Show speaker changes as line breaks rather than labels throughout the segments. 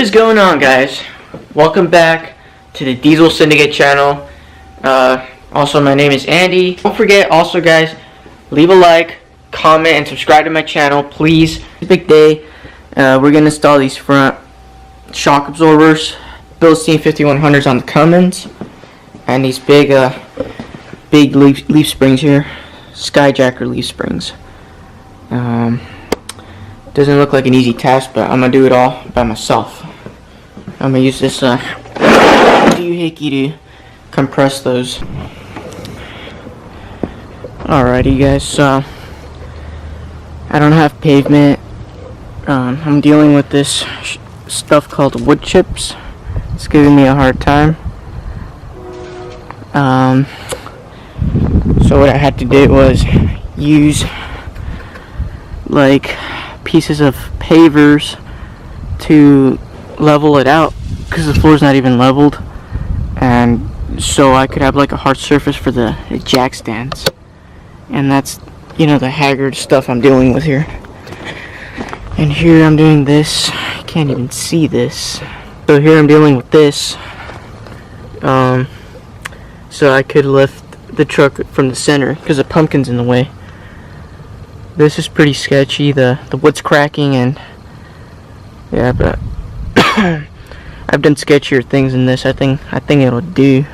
is going on, guys? Welcome back to the Diesel Syndicate channel. Also, my name is Andy. Don't forget, also, guys, leave a like, comment, and subscribe to my channel, please. It's a big day. We're gonna install these front shock absorbers, Bilstein 5100s on the Cummins, and these big leaf springs here, Skyjacker leaf springs. Doesn't look like an easy task, but I'm gonna do it all by myself. I'm gonna use this doohickey to compress those. Alrighty, guys, so I don't have pavement. I'm dealing with this stuff called wood chips. It's giving me a hard time. So what I had to do was use like pieces of pavers to level it out, because the floor's not even leveled, and so I could have like a hard surface for the jack stands. And that's, you know, the haggard stuff I'm dealing with here. And here I'm doing this. I can't even see this. So here I'm dealing with this, so I could lift the truck from the center because the pumpkin's in the way. This is pretty sketchy. The wood's cracking, and yeah, but I've done sketchier things than this. I think it'll do.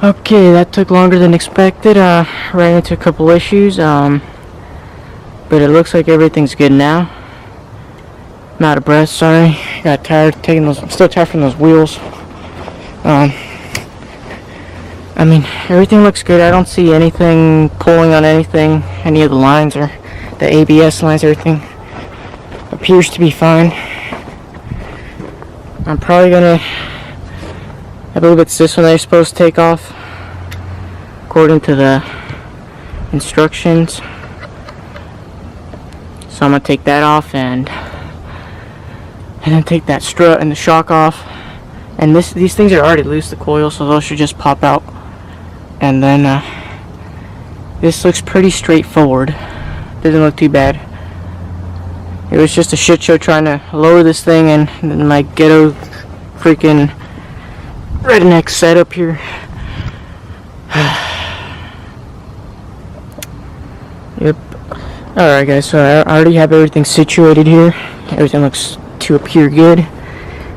Okay, that took longer than expected. Ran into a couple issues, but it looks like everything's good now. I'm out of breath, sorry. Got tired taking those. I'm still tired from those wheels. I mean, everything looks good. I don't see anything pulling on anything, any of the lines or the ABS lines. Everything appears to be fine. I'm probably gonna, I believe it's this one that you're supposed to take off, according to the instructions. So I'm gonna take that off and then take that strut and the shock off. And these things are already loose, the coils, so those should just pop out. And then this looks pretty straightforward. Doesn't look too bad. It was just a shit show trying to lower this thing, and my ghetto freaking redneck setup here. Yep. Alright guys, so I already have everything situated here. Everything looks to appear good,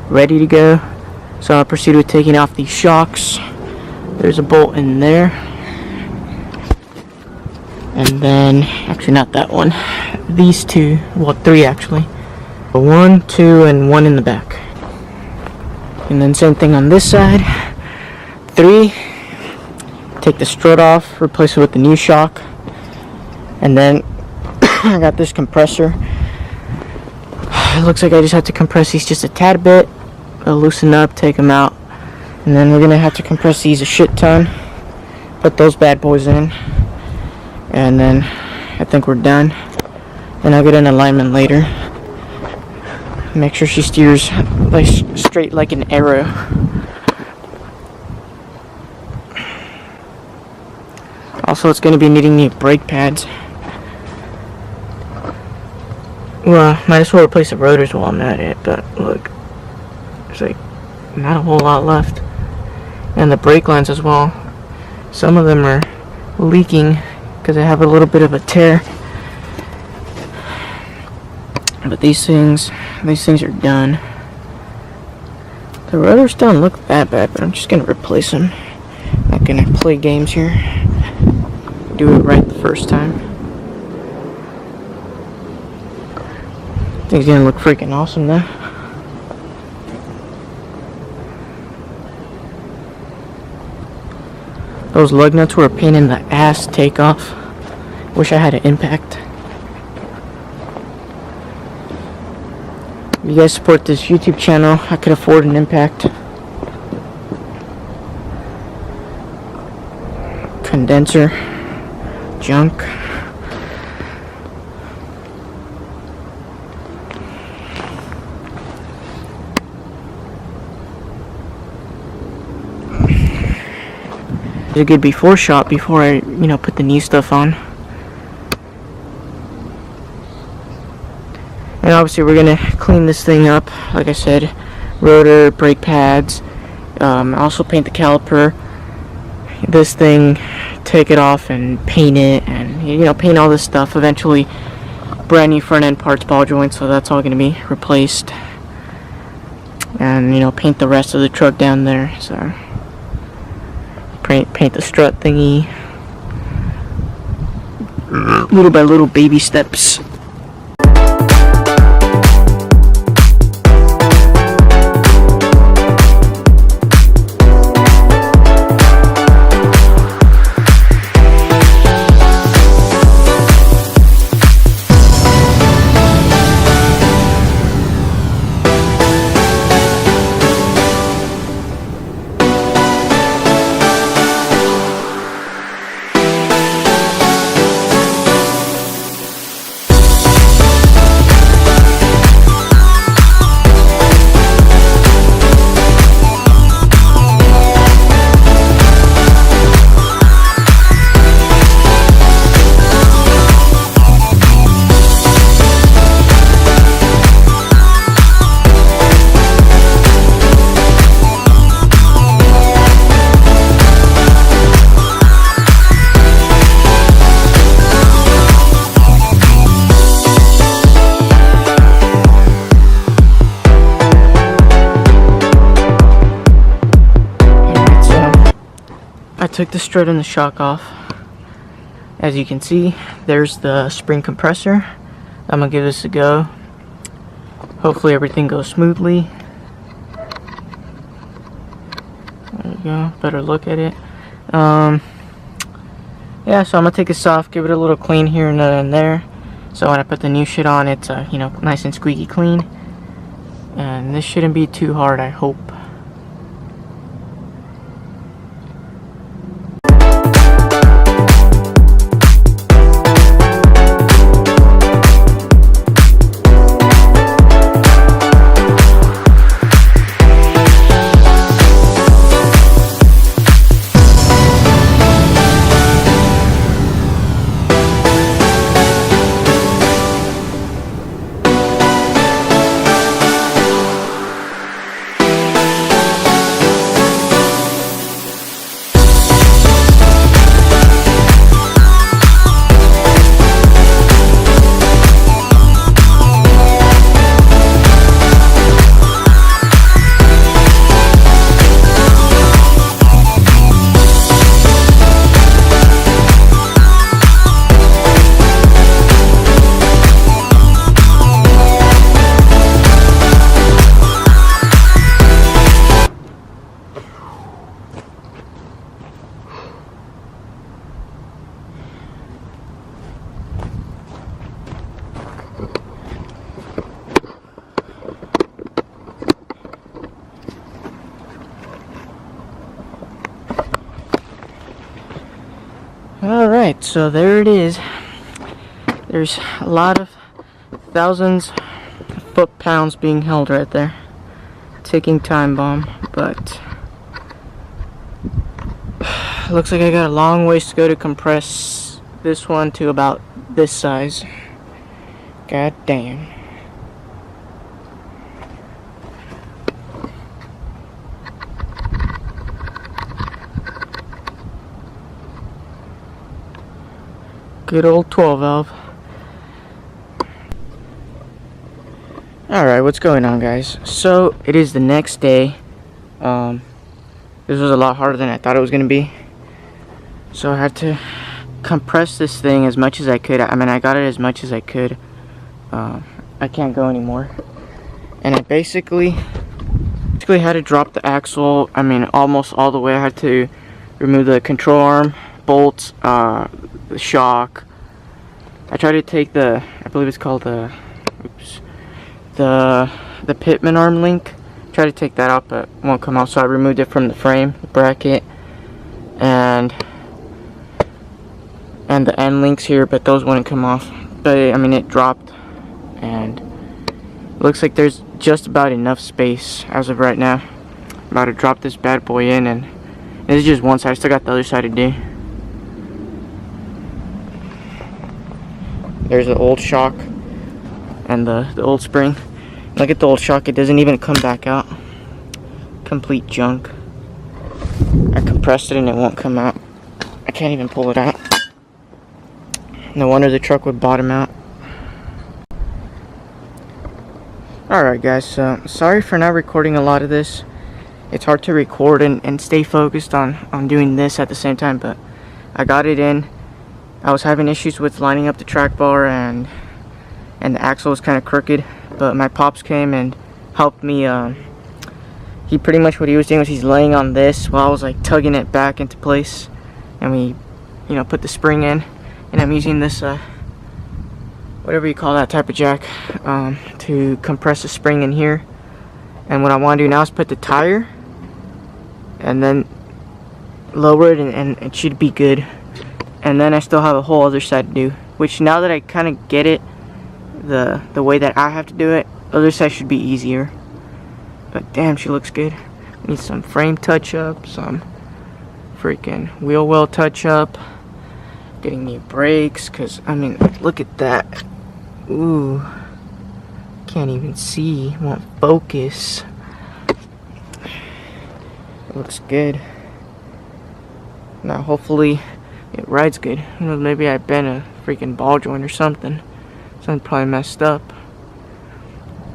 ready to go. So I'll proceed with taking off these shocks. There's a bolt in there. And then, actually not that one. These two, well 3 actually. 1, 2, and 1 in the back. And then same thing on this side. 3. Take the strut off, replace it with the new shock. And then I got this compressor. It looks like I just have to compress these just a tad bit. They'll loosen up, take them out. And then we're gonna have to compress these a shit ton. Put those bad boys in. And then I think we're done. And I'll get an alignment later. Make sure she steers like straight like an arrow. Also, it's gonna be needing new brake pads. Well, might as well replace the rotors while I'm at it, but look, there's like not a whole lot left. And the brake lines as well. Some of them are leaking because I have a little bit of a tear. But these things are done. The rotors don't look that bad, but I'm just gonna replace them. I'm not gonna play games here. Do it right the first time. Thing's gonna look freaking awesome though. Those lug nuts were a pain in the ass to take off. Wish I had an impact. If you guys support this YouTube channel, I could afford an impact. Condenser. Junk. A good before shot before I, put the new stuff on. And obviously we're gonna clean this thing up. Like I said, rotor, brake pads, also paint the caliper. This thing, take it off and paint it, and paint all this stuff. Eventually, brand new front end parts, ball joints, so that's all gonna be replaced. And paint the rest of the truck down there. So. Paint the strut thingy little by little, baby steps. I took the strut and the shock off. As you can see, there's the spring compressor. I'm gonna give this a go. Hopefully everything goes smoothly. There you go, better look at it. Yeah, so I'm gonna take this off, give it a little clean here and there. So when I put the new shit on, it's nice and squeaky clean. And this shouldn't be too hard, I hope. Alright, so there it is. There's a lot of thousands of foot-pounds being held right there. Ticking time bomb, but looks like I got a long ways to go to compress this one to about this size. God damn. Good old 12 valve. Alright, what's going on, guys? So, it is the next day. This was a lot harder than I thought it was going to be. So, I had to compress this thing as much as I could. I mean, I got it as much as I could. I can't go anymore. And I basically had to drop the axle. I mean, almost all the way. I had to remove the control arm, bolts, the shock. I tried to take the, I believe it's called the pitman arm link. Tried to take that out, but it won't come out, so I removed it from the frame, the bracket, and the end links here, but those wouldn't come off. But I mean, it dropped, and it looks like there's just about enough space as of right now. I'm about to drop this bad boy in, and this is just one side. I still got the other side to do. There's the old shock and the old spring. Look at the old shock, it doesn't even come back out. Complete junk. I compressed it and it won't come out. I can't even pull it out. No wonder the truck would bottom out. Alright guys, so sorry for not recording a lot of this. It's hard to record and stay focused on doing this at the same time, but I got it in. I was having issues with lining up the track bar, and the axle was kind of crooked, but my pops came and helped me. He pretty much, what he was doing was he's laying on this while I was like tugging it back into place, and we, you know, put the spring in, and I'm using this whatever you call that type of jack to compress the spring in here. And what I want to do now is put the tire and then lower it, and it should be good. And then I still have a whole other side to do, which now that I kind of get it, the way that I have to do it, other side should be easier. But damn, she looks good. Need some frame touch up, some freaking wheel well touch up, getting new brakes, cause I mean, look at that. Ooh, can't even see, won't focus. It looks good. Now hopefully it rides good. Who knows, maybe I bent a freaking ball joint or something. Something probably messed up.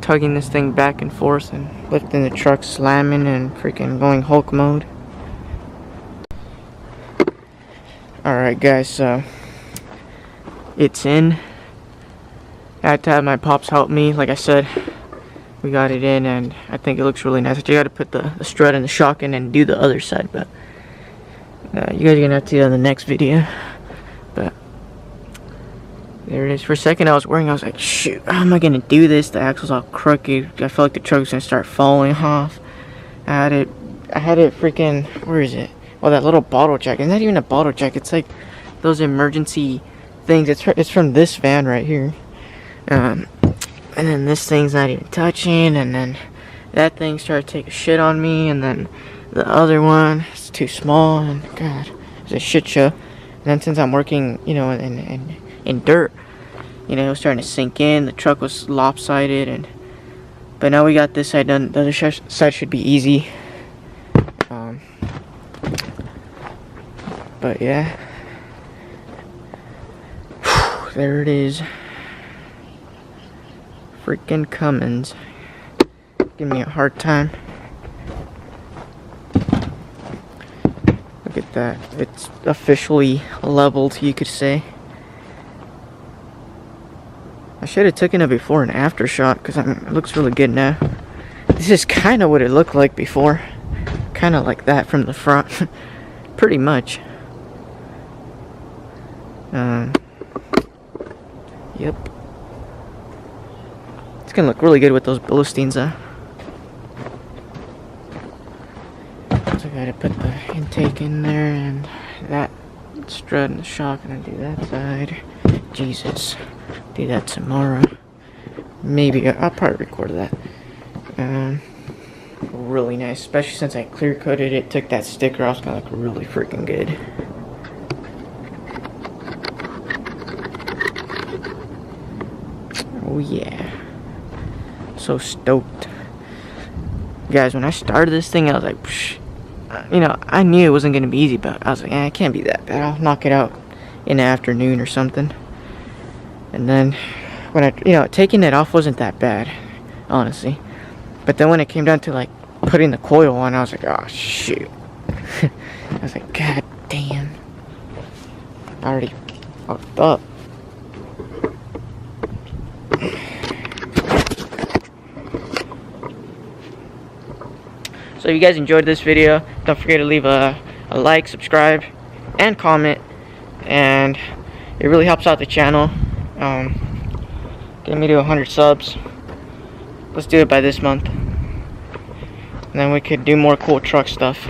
Tugging this thing back and forth and lifting the truck, slamming and freaking going Hulk mode. Alright guys, so it's in. I had to have my pops help me. Like I said, we got it in and I think it looks really nice. I just got to put the strut and the shock in and do the other side, but you guys are gonna have to see it on the next video. But there it is. For a second I was like, shoot, how am I gonna do this? The axle's all crooked. I felt like the truck was gonna start falling off. I had it freaking, where is it? Oh, that little bottle jack. It's not even a bottle jack, it's like those emergency things. It's from this van right here. And then this thing's not even touching, and then that thing started to take a shit on me, and then the other one is too small, and god, it's a shit show. And then since I'm working, you know, in dirt, you know, it was starting to sink in. The truck was lopsided, but now we got this side done. The other side should be easy. But yeah, there it is. Freaking Cummins, give me a hard time. Look at that, it's officially leveled, you could say. I should have taken a before and after shot, because I mean, it looks really good now. This is kind of what it looked like before, kind of like that from the front. Pretty much. Yep. It's gonna look really good with those Philistines, though. So I gotta put the intake in there, and that strut and the shock, and I do that side. Jesus, do that tomorrow. Maybe I'll probably record that. Really nice, especially since I clear coated it, took that sticker off. It's gonna look really freaking good. Oh yeah, so stoked. Guys, when I started this thing, I was like, psh, you know, I knew it wasn't gonna be easy, but I was like, it can't be that bad. I'll knock it out in the afternoon or something. And then when taking it off wasn't that bad, honestly. But then when it came down to like putting the coil on, I was like, oh shoot. I was like, god damn. I already fucked up. So if you guys enjoyed this video, don't forget to leave a like, subscribe, and comment. And it really helps out the channel. Get me to 100 subs. Let's do it by this month. And then we could do more cool truck stuff.